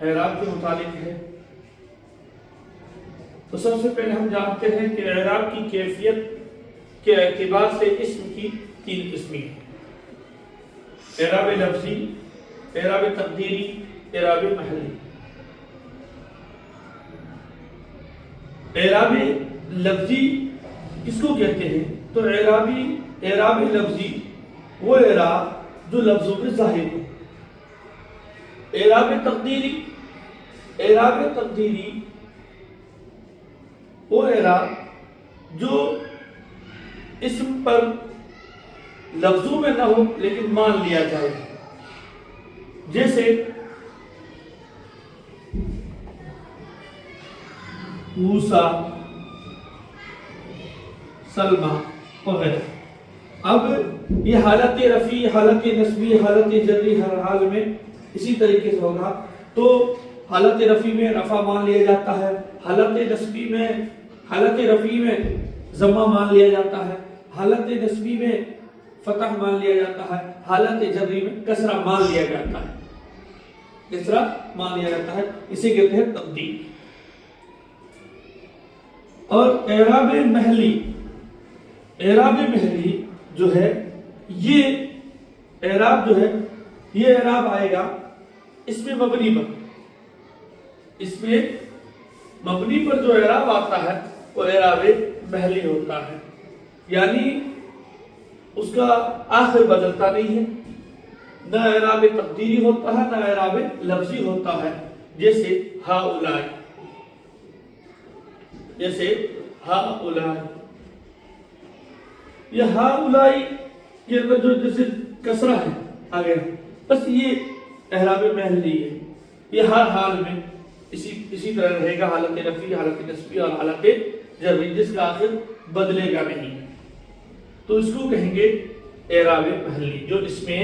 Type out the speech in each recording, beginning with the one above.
اعراب کے متعلق ہے، تو سب سے پہلے ہم جانتے ہیں کہ اعراب کی کیفیت کے اعتبار سے اسم کی 3 قسمیں ہیں: اعراب لفظی، اعراب تقدیری، اعراب محلی۔ اعراب لفظی کس کو کہتے ہیں؟ تو اعراب لفظی وہ اعراب جو لفظوں میں ظاہر ہے۔ اعراب تقدیری وہ اعراب جو اسم پر لفظوں میں نہ ہو لیکن مان لیا جائے، جیسے موسیٰ، سلمہ وغیرہ۔ اب یہ حالت رفیع، حالت نسبی، حالت جری ہر حال میں اسی طریقے سے ہوگا۔ تو حالت رفیع میں رفع مان لیا جاتا ہے، حالت رفیع میں ضمہ مان لیا جاتا ہے، حالت نسبی میں فتح مان لیا جاتا ہے، حالت جری میں کسرہ مان لیا جاتا ہے، اسے کہتے ہیں تبدیل۔ اور اعراب محلی جو ہے یہ اعراب آئے گا اس میں مبنی پر جو اعراب آتا ہے وہ اعراب محلی ہوتا ہے، یعنی اس کا آخر بدلتا نہیں ہے، نہ اعراب تقدیری ہوتا ہے نہ اعراب لفظی ہوتا ہے، جیسے ہؤلاء، یہ ہؤلاء کے اندر جو جیسے کسرہ ہے آگے، بس یہ اعراب محلی ہے، یہ ہر حال میں اسی طرح رہے گا، حالت رفیع، حالت نسبی اور حالت جری، جس کا آخر بدلے گا نہیں، تو اس کو کہیں گے اعراب محلی۔ جو اس میں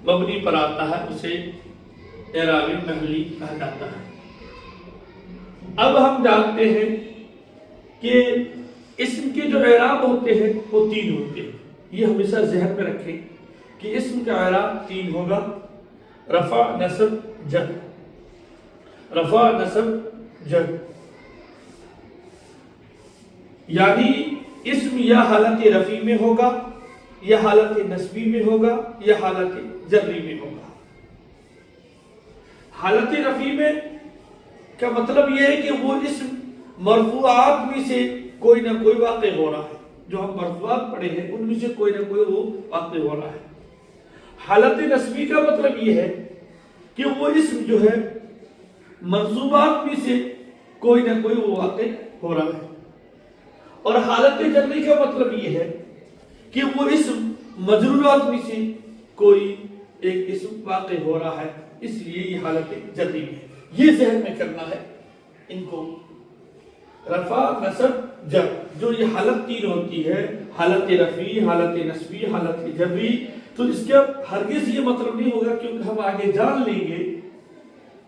مبنی پر آتا ہے اسے اعراب محلی کہا جاتا ہے۔ اب ہم جانتے ہیں کہ اسم کے جو اعراب ہوتے ہیں وہ 3 ہوتے ہیں، یہ ہمیشہ ذہن میں رکھیں کہ اسم کا اعراب 3 ہوگا: رفع، نصب، جر۔ یعنی اسم یا حالت رفیع میں ہوگا، یا حالت نسبی میں ہوگا، یا حالت جری میں ہوگا۔ حالت رفیع میں کا مطلب یہ ہے کہ وہ اسم مرفوعات میں سے کوئی نہ کوئی واقع ہو رہا ہے، جو ہم مرفوعات پڑھے ہیں ان میں سے کوئی نہ کوئی وہ واقع ہو رہا ہے۔ حالت نسبی کا مطلب یہ ہے کہ وہ اسم جو ہے منصوبات میں سے کوئی نہ کوئی وہ واقع ہو رہا ہے، اور حالت جری کا مطلب یہ ہے کہ وہ اسم مجرورات میں سے کوئی ایک اسم واقع ہو رہا ہے، اس لیے یہ حالت جری ہے۔ یہ ذہن میں کرنا ہے ان کو، رفع، نصب، جر، جو یہ حالت 3 ہوتی ہے، حالت رفیع، حالت نسبی، حالت جری، تو اس کا ہرگز یہ مطلب نہیں ہوگا، کیونکہ ہم آگے جان لیں گے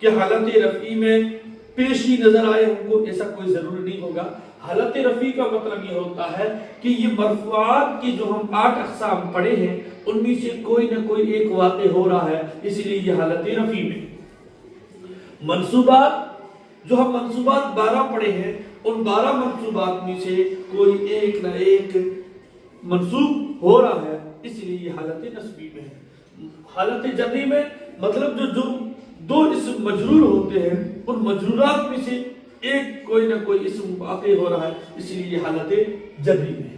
کہ حالت رفیع میں پیشی نظر آئے ہم کو، ایسا کوئی ضروری نہیں ہوگا۔ حالت رفیع کا مطلب یہ ہوتا ہے کہ یہ مرفوعات کی جو ہم 8 اقسام پڑھے ہیں ان میں سے کوئی نہ کوئی ایک واقع ہو رہا ہے، اس لیے یہ حالت رفیع میں۔ منصوبات، جو ہم منصوبات 12 پڑھے ہیں، ان 12 منصوبات میں سے کوئی ایک نہ ایک منصوب ہو رہا ہے، اس لیے یہ حالت نسبی میں ہے۔ حالت جری میں مطلب جو 2 اسم مجرور ہوتے ہیں ان مجرورات میں سے ایک کوئی نہ کوئی اسم واقع ہو رہا ہے، اس لیے یہ حالت جری میں ہے۔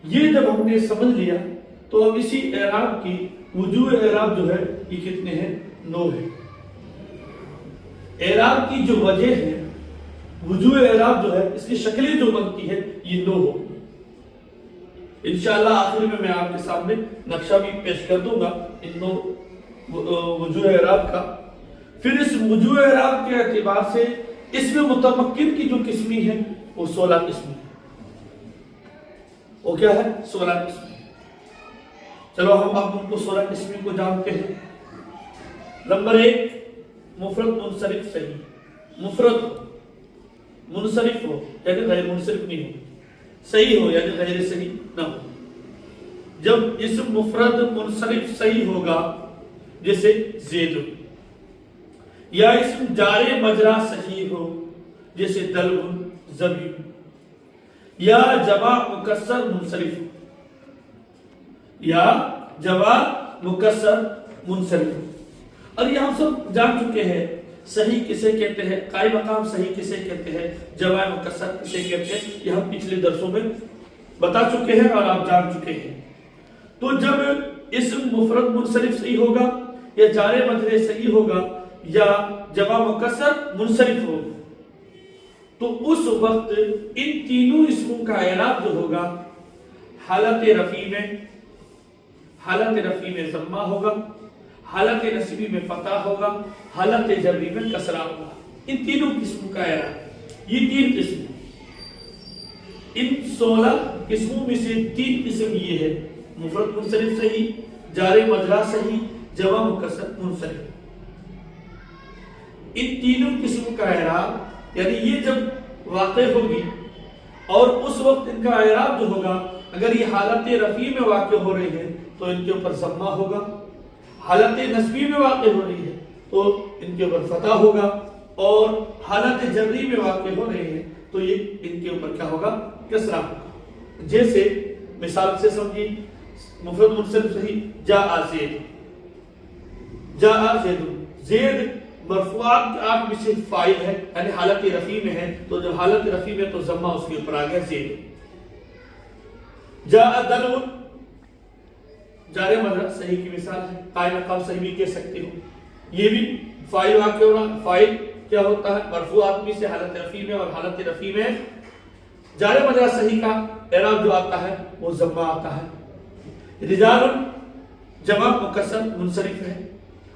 یہ جب ہم نے سمجھ لیا تو اب اسی اعراب کی وجوہ اعراب جو ہے یہ کتنے ہیں؟ 9 ہے۔ اعراب کی جو وجہ ہے، وجوہ اعراب جو ہے، اس کی شکلیں جو بنتی ہے یہ 9 ہوگی۔ انشاءاللہ آخر میں آپ کے سامنے نقشہ بھی پیش کر دوں گا ان 9 وجوہ اعراب کا۔ پھر اس وجوہ اعراب کے اعتبار سے اس میں متمکن کی جو قسمی ہے وہ 16 قسمی ہے۔ وہ کیا ہے؟ 16 قسمی۔ چلو ہم اب ان کو 16 قسمی کو جانتے ہیں۔ نمبر 1، مفرد منصرف صحیح۔ مفرد منصرف ہو یعنی غیر منصرف نہیں ہو، صحیح ہو یعنی غیر صحیح نہ ہو۔ جب اسم مفرد منصرف صحیح ہوگا، جیسے زید، یا اسم جارے مجرا صحیح ہو جیسے دلون زبیب، یا جمع مکسر منصرف ہو، یا جمع مکسر منصرف ہو۔ اور یہ ہم سب جان چکے ہیں صحیح کسے کہتے ہیں، قائم مقام صحیح کسے کہتے ہیں، جمع مکسر کسے کہتے ہیں، یہ ہم پچھلے درسوں میں بتا چکے ہیں اور آپ جان چکے ہیں۔ تو جب اسم مفرد منصرف صحیح ہوگا یا جار مجرور صحیح ہوگا یا جمع مکسر منصرف ہوگا تو اس وقت ان تینوں اسموں کا اعراب جو ہوگا حالت رفع میں ضمہ ہوگا، حالت نصبی میں فتح ہوگا، حالت جری میں کسرہ ہوگا۔ ان تینوں قسموں کا اعراب، یہ تین قسم، ان 16 قسموں میں سے 3 قسم یہ ہے، مفرد منصرف صحیح، جار مجرا صحیح، جمع مکسر منصرف۔ ان تینوں قسموں کا اعراب یعنی یہ جب واقع ہوگی اور اس وقت ان کا اعراب جو ہوگا، اگر یہ حالت رفع میں واقع ہو رہی ہے تو ان کے اوپر ضمہ ہوگا، حالت نصبی میں واقع ہو رہی ہے تو ان کے اوپر فتح ہوگا، اور حالت جری میں واقع ہو رہی ہے تو یہ ان کے اوپر کیا ہوگا، کسرہ ہوگا۔ جیسے مثال سے سمجھی، مفرد منصرف صحیح جاء زید، جاء زید، زید مرفوعات کے آپ میں سے فاعل ہے یعنی حالت رفع میں ہے، تو جب حالت رفع میں تو ضمہ اس کے اوپر آ گیا زید۔ جاء دلو، جار مجرور صحیح کی مثال ہے، قائم مقام صحیح بھی کہہ سکتے ہو، یہ بھی فاعل واقع ہو رہا، فاعل کیا ہوتا ہے مرفوعات میں سے حالت رفع میں، اور حالت رفع میں جار مجرور صحیح کا اعراب جو آتا ہے وہ ضمہ آتا ہے۔ رجال جمع مکسر منصرف ہے،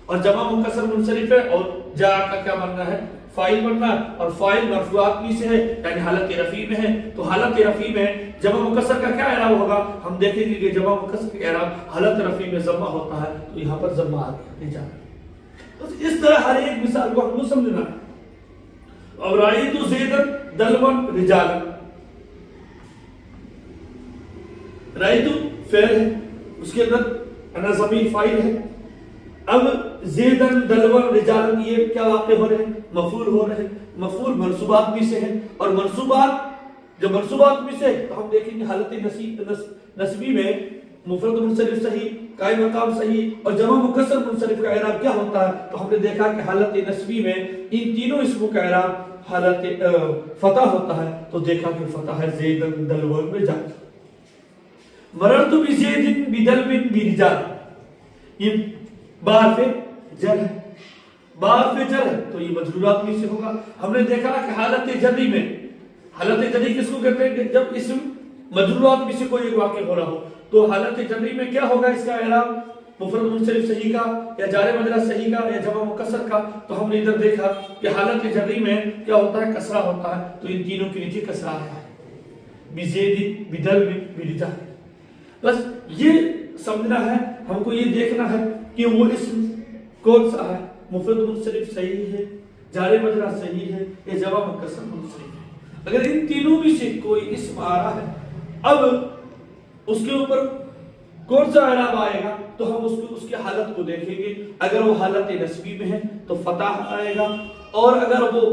اور جمع مکسر منصرف ہے، اور جاء کا کیا بننا ہے، فاعل بننا ہے، اور فاعل مرفوعات میں سے ہے یعنی حالت رفع میں ہے، تو حالت رفع میں جمع مکسر کا کیا اعراب ہوگا، ہم دیکھیں گے کہ جمع مکسر کا اعراب حالت رفع میں ضمہ ہوتا ہے، تو یہاں پر ضمہ آ گیا رجال۔ بس اس طرح ہر ایک مثال کو ہم کو سمجھنا ہے۔ اور رأیت زیدا دلوا رجالا، رأیت فعل ہے، اس کے اندر انا ضمیر فاعل ہے، اب زیدن دلون رجالن یہ کیا واقع ہو رہے ہیں، مفعول ہو رہے ہیں، مفعول منصوبات میں سے ہے، اور منصوبات جب منصوبات میں سے تو ہم دیکھیں گے حالت نصبی میں مفرد منصرف صحیح، قائم مقام صحیح اور جمع مکسر منصرف کا اعراب کیا ہوتا ہے، تو ہم نے دیکھا کہ حالت نصبی میں ان تینوں اسموں کا اعراب حالت فتح ہوتا ہے، تو دیکھا کہ فتح ہے زیدن دلون رجال۔ مررت بزید بدلو برجال، یہ بارف جر ہے، بارف جر ہے تو یہ مجرورات میں سے ہوگا۔ ہم نے دیکھا کہ حالت جری میں، حالت جری کس کو کہتے ہیں کہ جب اسم مجرورات میں سے کوئی ایک واقع ہو رہا ہو، تو حالت جری میں کیا ہوگا اس کا اعراب، مفرد منصرف صحیح کا یا جار مجرور صحیح کا یا جمع مکسر کا، تو ہم نے ادھر دیکھا کہ حالت جری میں کیا ہوتا ہے، کسرہ ہوتا ہے، تو ان تینوں کے نیچے کسرہ آیا ہے، بزید بدلو برجال۔ بس یہ سمجھنا ہے ہم کو، یہ دیکھنا ہے کہ وہ اسم کون سا ہے، مفرد منصرف صحیح ہے، جار مجرور صحیح ہے یا جمع مکسر منصرف ہے۔ اگر ان تینوں میں سے کوئی اسم آ رہا ہے، اب اس کے اوپر کون سا اعراب آئے گا تو ہم اس کی حالت کو دیکھیں گے۔ اگر وہ حالت نصبی میں ہے تو فتح آئے گا، اور اگر وہ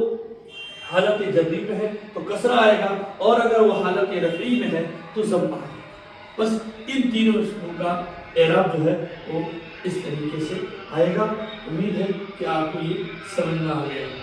حالت جری میں ہے تو کسرہ آئے گا، اور اگر وہ حالت رفعی میں ہے تو ضمہ آئے گا۔ بس ان تینوں اسموں کا اعراب جو ہے وہ اس طریقے سے آئے گا۔ امید ہے کہ آپ کو یہ سمجھ میں آ گیا ہے۔